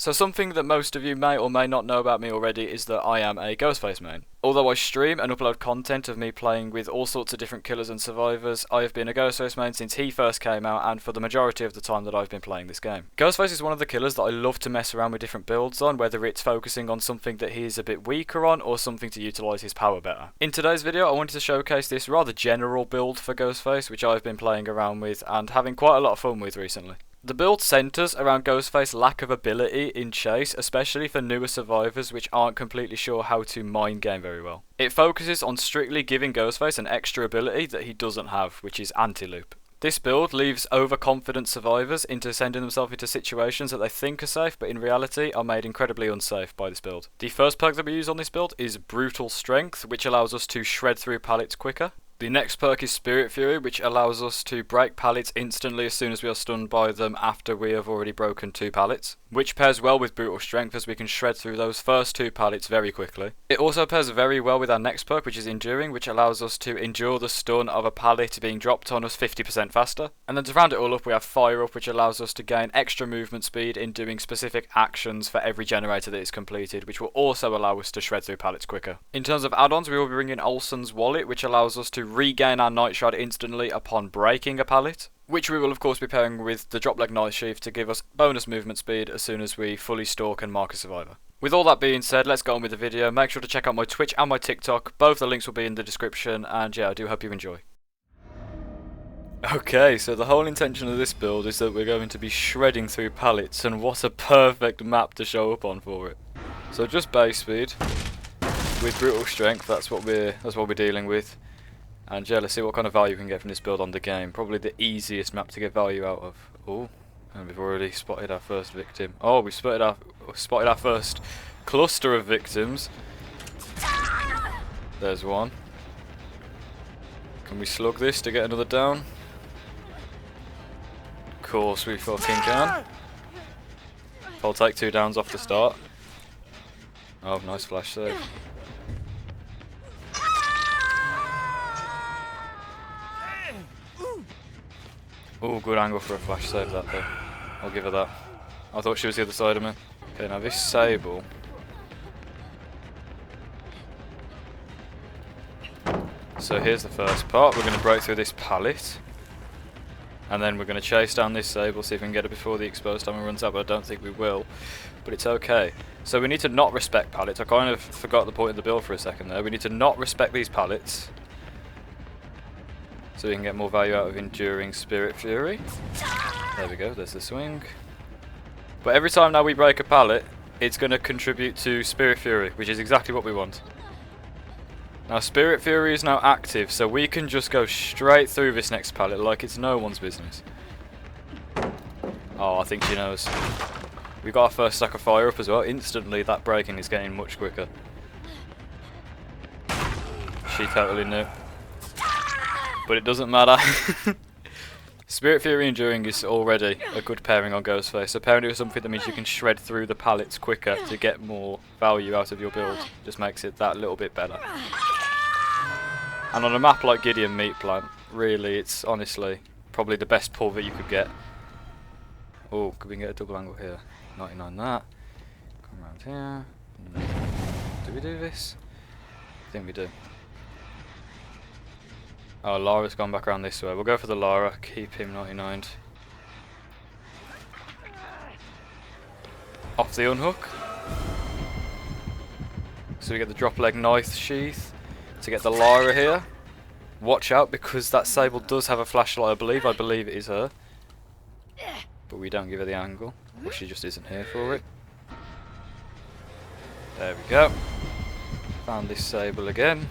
So something that most of you may or may not know about me already is that I am a Ghostface main. Although I stream and upload content of me playing with all sorts of different killers and survivors, I have been a Ghostface main since he first came out and for the majority of the time that I've been playing this game. Ghostface is one of the killers that I love to mess around with different builds on, whether it's focusing on something that he is a bit weaker on or something to utilise his power better. In today's video I wanted to showcase this rather general build for Ghostface which I've been playing around with and having quite a lot of fun with recently. The build centres around Ghostface's lack of ability in chase, especially for newer survivors which aren't completely sure how to mind game very well. It focuses on strictly giving Ghostface an extra ability that he doesn't have, which is anti-loop. This build leaves overconfident survivors into sending themselves into situations that they think are safe but in reality are made incredibly unsafe by this build. The first perk that we use on this build is Brutal Strength, which allows us to shred through pallets quicker. The next perk is Spirit Fury, which allows us to break pallets instantly as soon as we are stunned by them after we have already broken 2 pallets, which pairs well with Brutal Strength as we can shred through those first 2 pallets very quickly. It also pairs very well with our next perk, which is Enduring, which allows us to endure the stun of a pallet being dropped on us 50% faster. And then to round it all up, we have Fire Up, which allows us to gain extra movement speed in doing specific actions for every generator that is completed, which will also allow us to shred through pallets quicker. In terms of add-ons, we will be bringing Olsen's Wallet, which allows us to regain our Night Shroud instantly upon breaking a pallet, which we will of course be pairing with the Drop Leg Knife Sheath to give us bonus movement speed as soon as we fully stalk and mark a survivor. With all that being said, let's get on with the video. Make sure to check out my Twitch and my TikTok, both the links will be in the description, and yeah, I do hope you enjoy. Okay, so the whole intention of this build is that we're going to be shredding through pallets, and what a perfect map to show up on for it. So just base speed with Brutal Strength, that's what we're dealing with. And yeah, let's see what kind of value we can get from this build on the game. Probably the easiest map to get value out of. Oh, and we've already spotted our first victim. Oh, we spotted our first cluster of victims. There's one. Can we slug this to get another down? Of course we fucking can. I'll take 2 downs off the start. Oh, nice flash save. Oh, good angle for a flash save that though. I'll give her that. I thought she was the other side of me. Okay, now this Sable. So here's the first part. We're going to break through this pallet. And then we're going to chase down this Sable, see if we can get it before the exposed timer runs out, but I don't think we will. But it's okay. So we need to not respect pallets. I kind of forgot the point of the build for a second there. We need to not respect these pallets, so we can get more value out of Enduring Spirit Fury. There we go, there's the swing. But every time now we break a pallet, it's going to contribute to Spirit Fury, which is exactly what we want. Now Spirit Fury is now active, so we can just go straight through this next pallet like it's no one's business. Oh, I think she knows. We got our first stack of Fire Up as well. Instantly that breaking is getting much quicker. She totally knew. But it doesn't matter. Spirit Fury Enduring is already a good pairing on Ghostface. So pairing it with something that means you can shred through the pallets quicker to get more value out of your build just makes it that little bit better. And on a map like Gideon Meat Plant, really it's honestly probably the best pull that you could get. Oh, could we get a double angle here? 99 that. Come around here. Do we do this? I think we do. Oh, Lara's gone back around this way. We'll go for the Lara, keep him 99'd. Off the unhook. So we get the Drop Leg Knife Sheath to get the Lara here. Watch out because that Sable does have a flashlight, I believe it is her. But we don't give her the angle, or she just isn't here for it. There we go. Found this Sable again.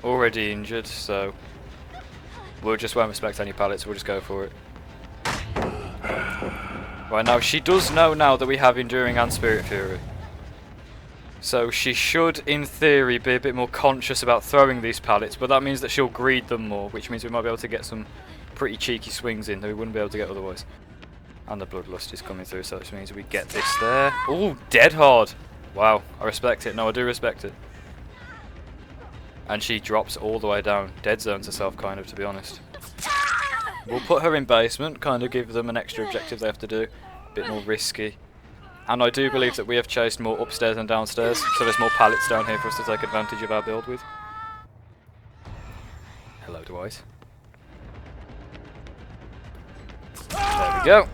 Already injured, so we'll just won't respect any pallets, we'll just go for it. Right, now she does know now that we have Enduring and Spirit Fury. So she should, in theory, be a bit more conscious about throwing these pallets, but that means that she'll greed them more, which means we might be able to get some pretty cheeky swings in that we wouldn't be able to get otherwise. And the Bloodlust is coming through, so which means we get this there. Ooh, dead hard! Wow, I respect it. No, I do respect it. And she drops all the way down. Dead zones herself, kind of, to be honest. We'll put her in basement, kind of give them an extra objective they have to do. A bit more risky. And I do believe that we have chased more upstairs than downstairs, so there's more pallets down here for us to take advantage of our build with. Hello, Dwight. There we go.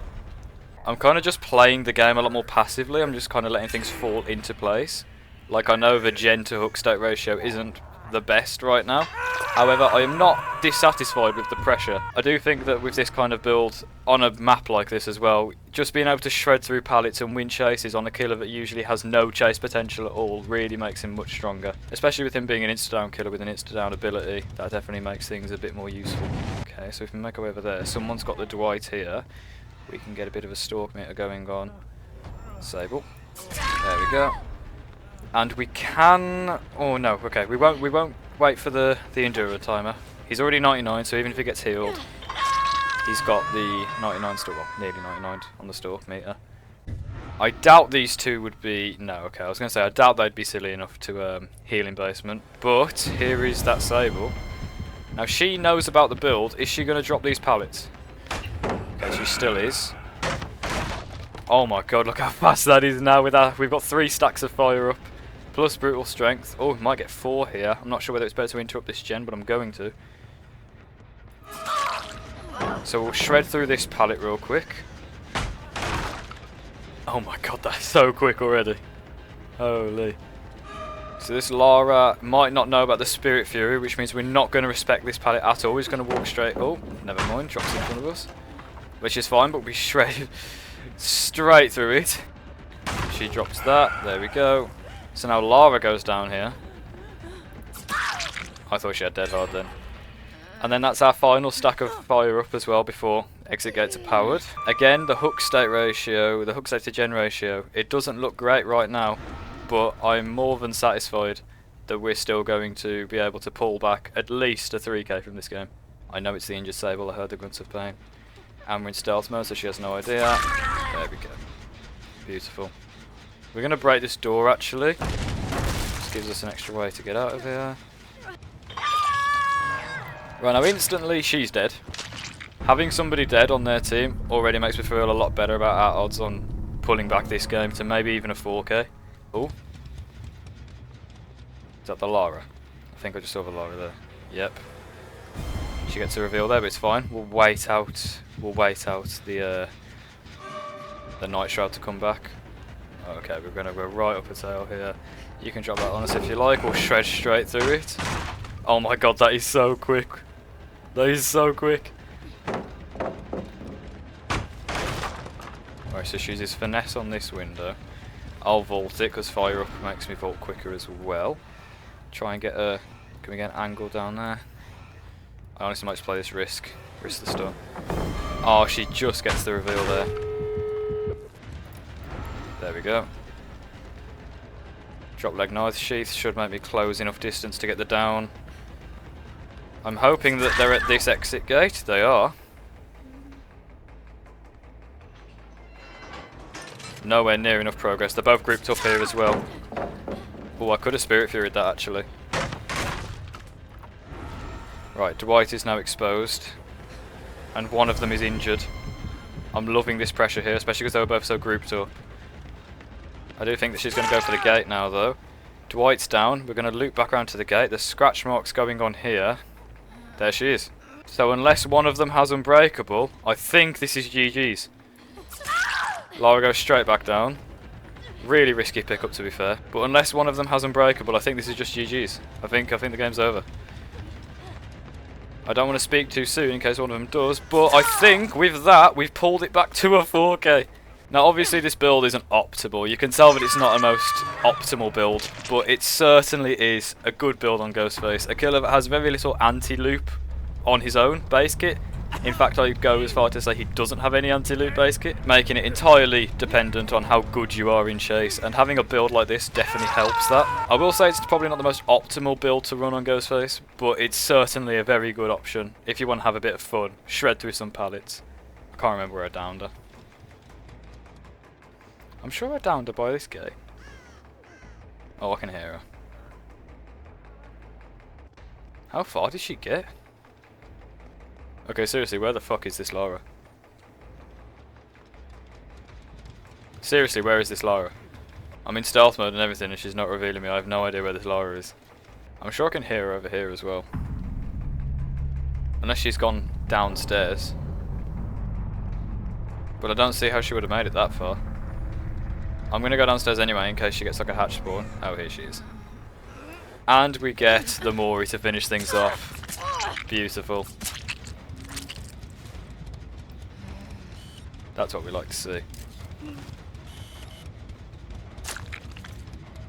I'm kind of just playing the game a lot more passively. I'm just kind of letting things fall into place. Like, I know the gen to hook state ratio isn't the best right now. However, I am not dissatisfied with the pressure. I do think that with this kind of build, on a map like this as well, just being able to shred through pallets and win chases on a killer that usually has no chase potential at all really makes him much stronger. Especially with him being an insta-down killer with an insta-down ability, that definitely makes things a bit more useful. Okay, so if we make our way over there, someone's got the Dwight here. We can get a bit of a stalk meter going on. Sable. There we go. And we can... Oh no, okay, we won't wait for the enduro timer. He's already 99, so even if he gets healed, he's got the 99 still, well, nearly 99 on the stalk meter. I doubt these two would be... No, okay, I was going to say, I doubt they'd be silly enough to heal in basement. But, here is that Sable. Now, she knows about the build. Is she going to drop these pallets? Okay, she still is. Oh my god, look how fast that is now. We've got 3 stacks of fire up. Plus brutal strength. Oh, we might get 4 here. I'm not sure whether it's better to interrupt this gen, but I'm going to. So we'll shred through this pallet real quick. Oh my god, that's so quick already. Holy. So this Lara might not know about the Spirit Fury, which means we're not going to respect this pallet at all. He's going to walk straight... Oh, never mind. Drops in front of us. Which is fine, but we shred straight through it. She drops that. There we go. So now Lara goes down here. I thought she had dead hard then. And then that's our final stack of fire up as well before exit gates are powered. Again, the hook state ratio, the hook state to gen ratio, it doesn't look great right now, but I'm more than satisfied that we're still going to be able to pull back at least a 3k from this game. I know it's the injured Sable, I heard the grunts of pain. And we're in stealth mode, so she has no idea. There we go. Beautiful. We're going to break this door actually. This gives us an extra way to get out of here. Right, now instantly she's dead. Having somebody dead on their team already makes me feel a lot better about our odds on pulling back this game to maybe even a 4k. Oh. Is that the Lara? I think I just saw the Lara there. Yep. She gets a reveal there, but it's fine. We'll wait out the Night Shroud to come back. Okay, we're gonna go right up a tail here. You can drop that on us if you like, or shred straight through it. Oh my god, that is so quick. That is so quick. Alright, so she uses finesse on this window. I'll vault it, because fire up makes me vault quicker as well. Try and get a... Can we get an angle down there? I honestly might just play this risk. Risk the stun. Oh, she just gets the reveal there. There we go. Drop leg knife sheath should make me close enough distance to get the down. I'm hoping that they're at this exit gate. They are. Nowhere near enough progress. They're both grouped up here as well. Oh, I could have Spirit Furied that actually. Right, Dwight is now exposed. And one of them is injured. I'm loving this pressure here, especially because they were both so grouped up. I do think that she's going to go for the gate now though. Dwight's down. We're going to loop back around to the gate. There's scratch marks going on here. There she is. So unless one of them has Unbreakable, I think this is GG's. Lara goes straight back down. Really risky pickup to be fair. But unless one of them has Unbreakable, I think this is just GG's. I think the game's over. I don't want to speak too soon in case one of them does, but I think with that we've pulled it back to a 4k. Now obviously this build isn't optimal, you can tell that it's not a most optimal build, but it certainly is a good build on Ghostface. A killer that has very little anti-loop on his own base kit. In fact, I'd go as far to say he doesn't have any anti-loop base kit, making it entirely dependent on how good you are in chase, and having a build like this definitely helps that. I will say it's probably not the most optimal build to run on Ghostface, but it's certainly a very good option if you want to have a bit of fun, shred through some pallets. I can't remember where I downed her. I'm sure I downed her by this gate. Oh, I can hear her. How far did she get? Okay, seriously, where the fuck is this Lara? Seriously, where is this Lara? I'm in stealth mode and everything and she's not revealing me. I have no idea where this Lara is. I'm sure I can hear her over here as well. Unless she's gone downstairs. But I don't see how she would have made it that far. I'm going to go downstairs anyway in case she gets like a hatch spawn. Oh, here she is. And we get the Mori to finish things off. Beautiful. That's what we like to see.